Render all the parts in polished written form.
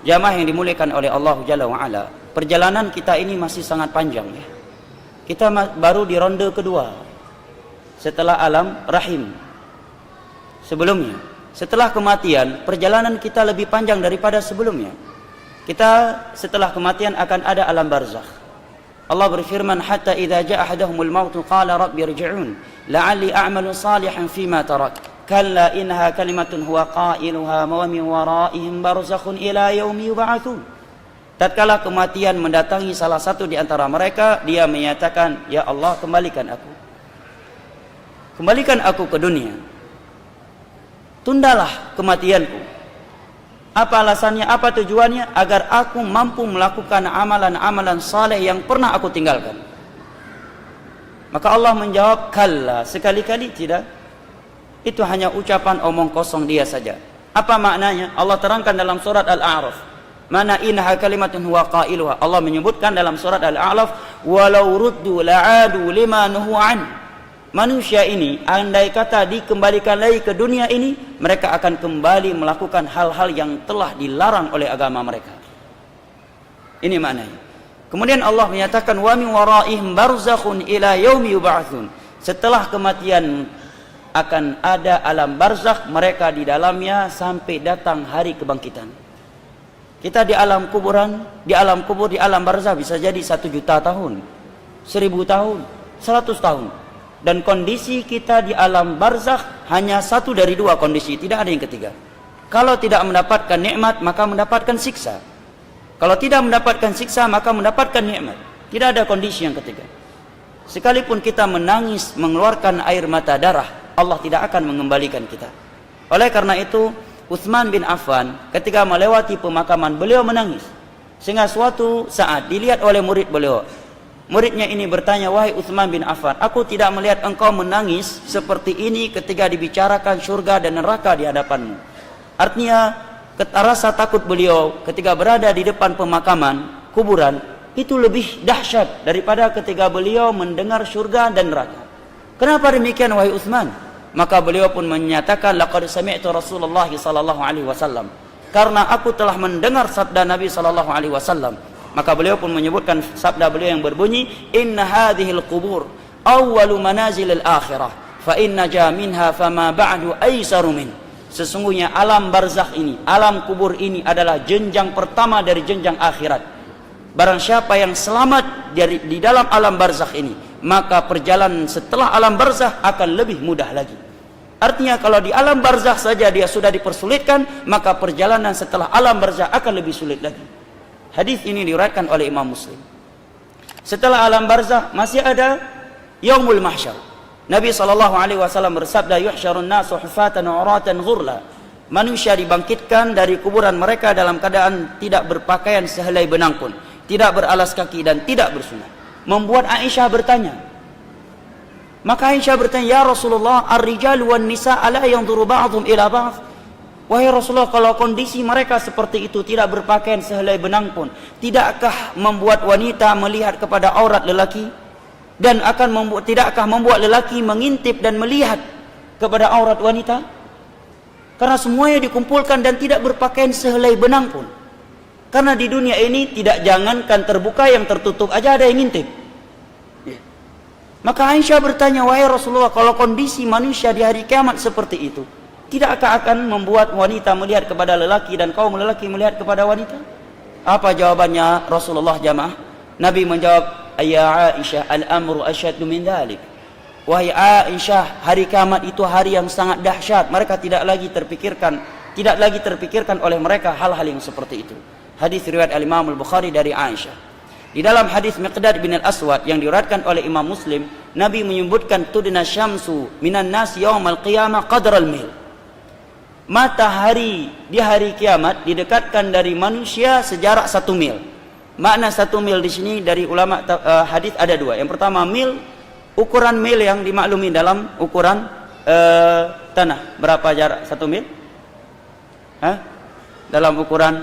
Jamaah yang dimuliakan oleh Allah Jalla wa'ala, perjalanan kita ini masih sangat panjang ya. Kita baru di ronde kedua setelah alam rahim. Sebelumnya, setelah kematian, perjalanan kita lebih panjang daripada sebelumnya. Kita setelah kematian akan ada alam barzakh. Allah berfirman, hatta idza jaa ahaduhumul maut qala rabbi irji'un la'alli a'malu salihan fima tarak. Kalla innaha kalimatun huwa qailuha wa min waraihim barzakhun ila yaumi yub'atsun. Tatkala kematian mendatangi salah satu di antara mereka, dia menyatakan, ya Allah, kembalikan aku. Kembalikan aku ke dunia. Tundalah kematianku. Apa alasannya, apa tujuannya? Agar aku mampu melakukan amalan-amalan saleh yang pernah aku tinggalkan. Maka Allah menjawab, kalla, sekali-kali tidak. Itu hanya ucapan omong kosong dia saja. Apa maknanya? Allah terangkan dalam surat Al-A'raf. Mana innaha kalimatun huwa qailuha. Allah menyebutkan dalam surat Al-A'raf, walau ruddu la'adu lima nuhu an. Manusia ini, andai kata dikembalikan lagi ke dunia ini, mereka akan kembali melakukan hal-hal yang telah dilarang oleh agama mereka. Ini maknanya. Kemudian Allah menyatakan, wa min waraihim barzakhun ila yaumi yub'atsun. Setelah kematian akan ada alam barzakh, mereka di dalamnya sampai datang hari kebangkitan. Kita di alam kuburan, di alam kubur, di alam barzakh bisa jadi 1 juta tahun, 1000 tahun, 100 tahun. Dan kondisi kita di alam barzakh hanya satu dari dua kondisi, tidak ada yang ketiga. Kalau tidak mendapatkan nikmat, maka mendapatkan siksa. Kalau tidak mendapatkan siksa, maka mendapatkan nikmat. Tidak ada kondisi yang ketiga. Sekalipun kita menangis, mengeluarkan air mata darah, Allah tidak akan mengembalikan kita. Oleh karena itu, Utsman bin Affan ketika melewati pemakaman, beliau menangis. Sehingga suatu saat dilihat oleh murid beliau. Muridnya ini bertanya, wahai Utsman bin Affan, aku tidak melihat engkau menangis seperti ini ketika dibicarakan surga dan neraka di hadapanmu. Artinya, rasa takut beliau ketika berada di depan pemakaman, kuburan, itu lebih dahsyat daripada ketika beliau mendengar surga dan neraka. Kenapa demikian wahai Utsman? Maka beliau pun menyatakan, laqad sami'tu Rasulullah sallallahu alaihi wasallam. Karena aku telah mendengar sabda Nabi sallallahu alaihi wasallam. Maka beliau pun menyebutkan sabda beliau yang berbunyi, inna hadhil qubur awwalu manazilil akhirah, fa inna ja minha fama ba'du aisaru min. Sesungguhnya alam barzakh ini, alam kubur ini adalah jenjang pertama dari jenjang akhirat. Barang siapa yang selamat di dalam alam barzakh ini, maka perjalanan setelah alam barzakh akan lebih mudah lagi. Artinya kalau di alam barzakh saja dia sudah dipersulitkan, maka perjalanan setelah alam barzakh akan lebih sulit lagi. Hadis ini diriwayatkan oleh Imam Muslim. Setelah alam barzakh masih ada yaumul mahsyar. Nabi SAW bersabda, yuhsyarun nasu hufatan uratan ghurla. Manusia dibangkitkan dari kuburan mereka dalam keadaan tidak berpakaian sehelai benang pun, tidak beralas kaki dan tidak bersunat. Membuat Aisyah bertanya. Maka Aisyah bertanya, ya Rasulullah, ar-rijal wan nisa ala yanzuru ba'dhum ila ba'd. Wahai Rasulullah, kalau kondisi mereka seperti itu, tidak berpakaian sehelai benang pun, tidakkah membuat wanita melihat kepada aurat lelaki? Dan tidakkah membuat lelaki mengintip dan melihat kepada aurat wanita? Karena semuanya dikumpulkan dan tidak berpakaian sehelai benang pun. Karena di dunia ini tidak jangankan terbuka, yang tertutup aja ada yang ngintip. Maka Aisyah bertanya, wahai Rasulullah, kalau kondisi manusia di hari kiamat seperti itu, tidakkah akan membuat wanita melihat kepada lelaki dan kaum lelaki melihat kepada wanita? Apa jawabannya Rasulullah jamaah? Nabi menjawab, ya Aisyah, al-amru asyaddu min dhalik. Wahai Aisyah, hari kiamat itu hari yang sangat dahsyat. Mereka tidak lagi terpikirkan oleh mereka hal-hal yang seperti itu. Hadis riwayat Al-Imam Al-Bukhari dari Aisyah. Di dalam hadis Miqdad bin Al-Aswad yang diriwayatkan oleh Imam Muslim, Nabi menyebutkan tudna syamsu minan nas yaumal qiyamah qadral mil. Matahari di hari kiamat didekatkan dari manusia sejarak 1 mil. Makna 1 mil di sini dari ulama hadis ada 2. Yang pertama, mil, ukuran mil yang dimaklumi dalam ukuran tanah. Berapa jarak 1 mil? Dalam ukuran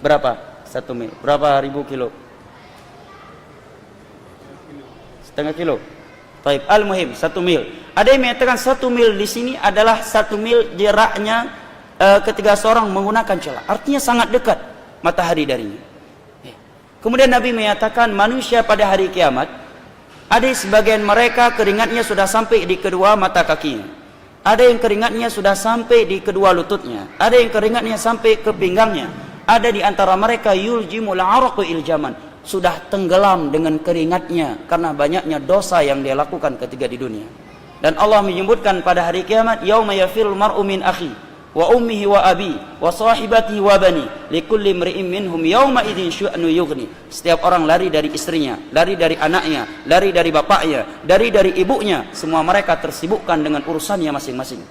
berapa? 1 mil. Berapa ribu kilo? Setengah kilo. Taib. Al-muhim 1 mil. Ada yang mengatakan 1 mil di sini adalah 1 mil jaraknya ketika seorang menggunakan celak. Artinya sangat dekat matahari darinya. Kemudian Nabi menyatakan manusia pada hari kiamat, ada sebagian mereka keringatnya sudah sampai di kedua mata kakinya, ada yang keringatnya sudah sampai di kedua lututnya, ada yang keringatnya sampai ke pinggangnya, ada di antara mereka yuljimul araqu iljaman, sudah tenggelam dengan keringatnya karena banyaknya dosa yang dia lakukan ketika di dunia. Dan Allah menyebutkan pada hari kiamat, yauma yafirul mar'u min akhi wa ummihi wa abi wa sahibatihi wa bani likulli imri'in minhum yawma idzin syu'nu yughni. Setiap orang lari dari istrinya, lari dari anaknya, lari dari bapaknya, dari ibunya. Semua mereka tersibukkan dengan urusannya masing-masing.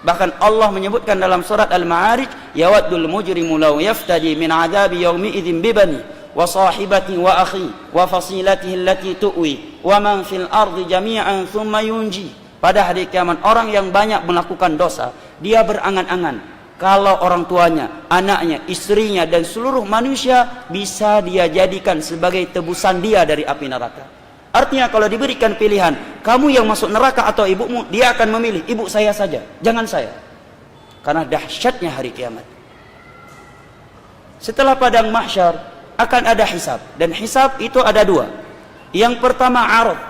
Bahkan Allah menyebutkan dalam surat Al-Ma'arij, yawaddul mujrimu law yaftadi min 'adzabi yawmi idzin bibani wa sahibatihi wa akhi wa fasilatihi allati tu'wi wa man fil ardi jami'an thumma yunji. Pada hari kiamat orang yang banyak melakukan dosa, dia berangan-angan kalau orang tuanya, anaknya, istrinya dan seluruh manusia bisa dia jadikan sebagai tebusan dia dari api neraka. Artinya kalau diberikan pilihan, kamu yang masuk neraka atau ibumu, dia akan memilih ibu saya saja, jangan saya. Karena dahsyatnya hari kiamat. Setelah padang mahsyar akan ada hisab, dan hisab itu ada dua. Yang pertama arad,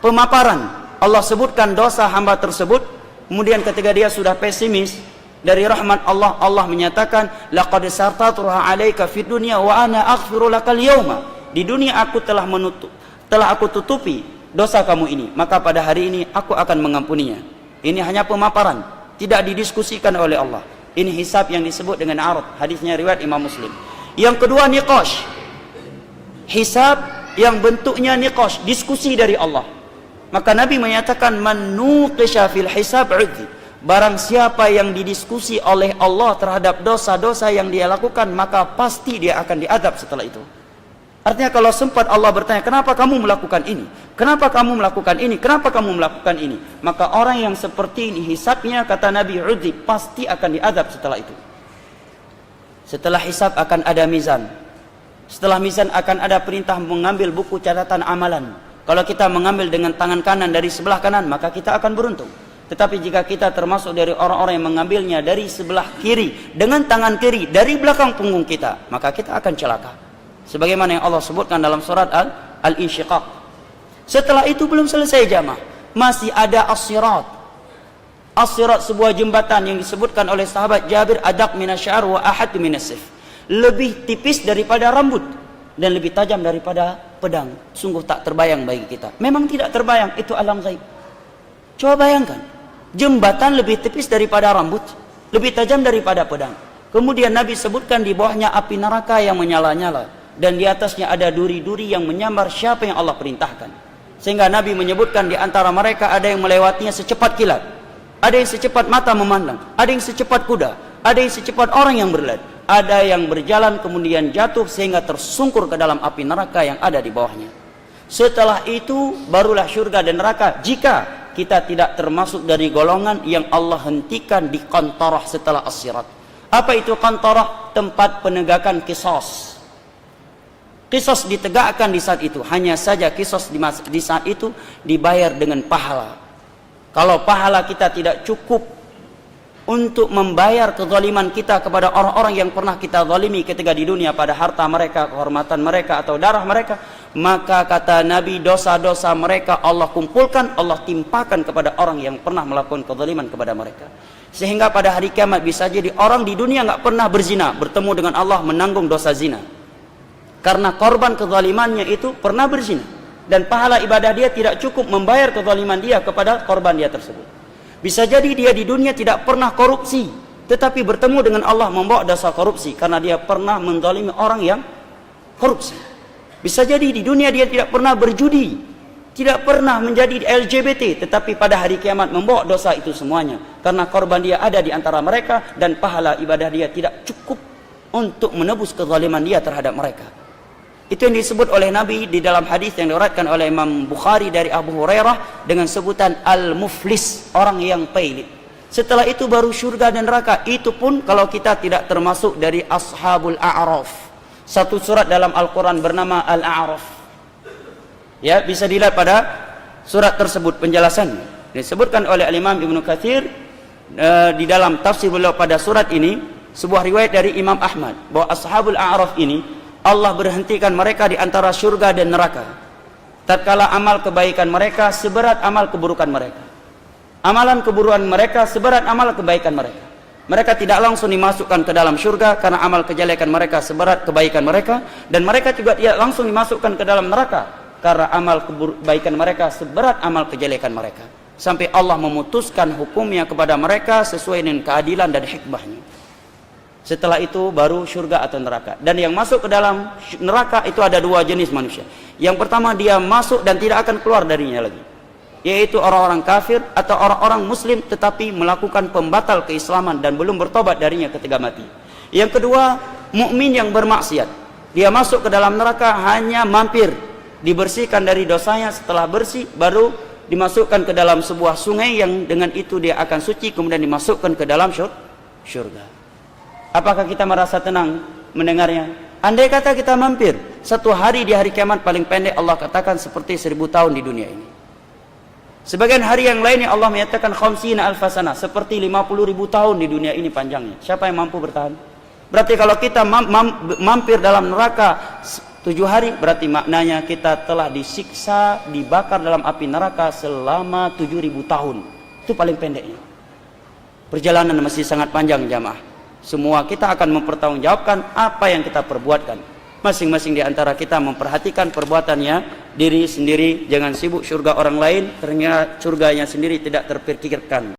pemaparan. Allah sebutkan dosa hamba tersebut, kemudian ketika dia sudah pesimis dari rahmat Allah, Allah menyatakan laqad sartatruha 'alaika fid dunya wa ana aghfiru lakal yauma. Di dunia aku telah aku tutupi dosa kamu ini, maka pada hari ini aku akan mengampuninya. Ini hanya pemaparan, tidak didiskusikan oleh Allah. Ini hisab yang disebut dengan arad. Hadisnya riwayat Imam Muslim. Yang kedua niqash. Hisab yang bentuknya niqash, diskusi dari Allah. Maka Nabi menyatakan man nuqisha fil hisab udzi. Barang siapa yang didiskusi oleh Allah terhadap dosa-dosa yang dia lakukan, maka pasti dia akan diadab setelah itu. Artinya kalau sempat Allah bertanya, kenapa kamu melakukan ini? Kenapa kamu melakukan ini? Kenapa kamu melakukan ini? Maka orang yang seperti ini hisabnya, kata Nabi, udzi, pasti akan diadab setelah itu. Setelah hisab akan ada mizan. Setelah mizan akan ada perintah mengambil buku catatan amalan. Kalau kita mengambil dengan tangan kanan dari sebelah kanan, maka kita akan beruntung. Tetapi jika kita termasuk dari orang-orang yang mengambilnya dari sebelah kiri, dengan tangan kiri, dari belakang punggung kita, maka kita akan celaka. Sebagaimana yang Allah sebutkan dalam surat Al-Insyiqaq. Setelah itu belum selesai jamaah. Masih ada as-sirat. As-sirat sebuah jembatan yang disebutkan oleh sahabat Jabir, adaq minasy'ar wa ahad minasif. Lebih tipis daripada rambut dan lebih tajam daripada pedang. Sungguh tak terbayang bagi kita. Memang tidak terbayang, itu alam gaib. Coba bayangkan, jembatan lebih tipis daripada rambut, lebih tajam daripada pedang. Kemudian Nabi sebutkan di bawahnya api neraka yang menyala-nyala, dan di atasnya ada duri-duri yang menyambar siapa yang Allah perintahkan. Sehingga Nabi menyebutkan di antara mereka ada yang melewatinya secepat kilat, ada yang secepat mata memandang, ada yang secepat kuda, ada yang secepat orang yang berlari, ada yang berjalan kemudian jatuh sehingga tersungkur ke dalam api neraka yang ada di bawahnya. Setelah itu barulah syurga dan neraka, jika kita tidak termasuk dari golongan yang Allah hentikan di qantarah setelah as-sirat. Apa itu qantarah? Tempat penegakan qisas. Qisas ditegakkan di saat itu. Hanya saja qisas di saat itu dibayar dengan pahala. Kalau pahala kita tidak cukup untuk membayar kezaliman kita kepada orang-orang yang pernah kita zalimi ketika di dunia pada harta mereka, kehormatan mereka atau darah mereka, maka kata Nabi, dosa-dosa mereka Allah kumpulkan, Allah timpakan kepada orang yang pernah melakukan kezaliman kepada mereka. Sehingga pada hari kiamat bisa jadi orang di dunia nggak pernah berzina, bertemu dengan Allah menanggung dosa zina. Karena korban kezalimannya itu pernah berzina, dan pahala ibadah dia tidak cukup membayar kezaliman dia kepada korban dia tersebut. Bisa jadi dia di dunia tidak pernah korupsi, tetapi bertemu dengan Allah membawa dosa korupsi karena dia pernah menzalimi orang yang korupsi. Bisa jadi di dunia dia tidak pernah berjudi, tidak pernah menjadi LGBT, tetapi pada hari kiamat membawa dosa itu semuanya karena korban dia ada di antara mereka dan pahala ibadah dia tidak cukup untuk menebus kezaliman dia terhadap mereka. Itu yang disebut oleh Nabi di dalam hadis yang diriwayatkan oleh Imam Bukhari dari Abu Hurairah dengan sebutan al-muflis, orang yang pailit. Setelah itu baru syurga dan neraka. Itu pun kalau kita tidak termasuk dari ashabul a'raf. Satu surat dalam Al-Quran bernama Al-A'raf. Ya, bisa dilihat pada surat tersebut penjelasannya. Disebutkan oleh Imam Ibnu Katsir di dalam tafsir beliau pada surat ini, sebuah riwayat dari Imam Ahmad bahwa ashabul a'raf ini Allah berhentikan mereka di antara surga dan neraka tatkala amal kebaikan mereka seberat amal keburukan mereka. Amalan keburukan mereka seberat amal kebaikan mereka. Mereka tidak langsung dimasukkan ke dalam surga karena amal kejelekan mereka seberat kebaikan mereka, dan mereka juga tidak langsung dimasukkan ke dalam neraka karena amal kebaikan mereka seberat amal kejelekan mereka. Sampai Allah memutuskan hukumnya kepada mereka sesuai dengan keadilan dan hikmahnya. Setelah itu baru surga atau neraka. Dan yang masuk ke dalam neraka itu ada dua jenis manusia. Yang pertama, dia masuk dan tidak akan keluar darinya lagi, yaitu orang-orang kafir atau orang-orang muslim tetapi melakukan pembatal keislaman dan belum bertobat darinya ketika mati. Yang kedua, mukmin yang bermaksiat, dia masuk ke dalam neraka hanya mampir, dibersihkan dari dosanya, setelah bersih baru dimasukkan ke dalam sebuah sungai yang dengan itu dia akan suci, kemudian dimasukkan ke dalam surga. Apakah kita merasa tenang mendengarnya? Andai kata kita mampir, satu hari di hari kiamat paling pendek Allah katakan seperti 1000 tahun di dunia ini. Sebagian hari yang lainnya Allah menyatakan khamsina alfasana, seperti 50.000 tahun di dunia ini panjangnya. Siapa yang mampu bertahan? Berarti kalau kita mampir dalam neraka 7 hari, berarti maknanya kita telah disiksa, dibakar dalam api neraka selama 7.000 tahun. Itu paling pendeknya. Perjalanan masih sangat panjang jamaah. Semua kita akan mempertanggungjawabkan apa yang kita perbuatkan. Masing-masing di antara kita memperhatikan perbuatannya diri sendiri, jangan sibuk surga orang lain, ternyata surganya sendiri tidak terpikirkan.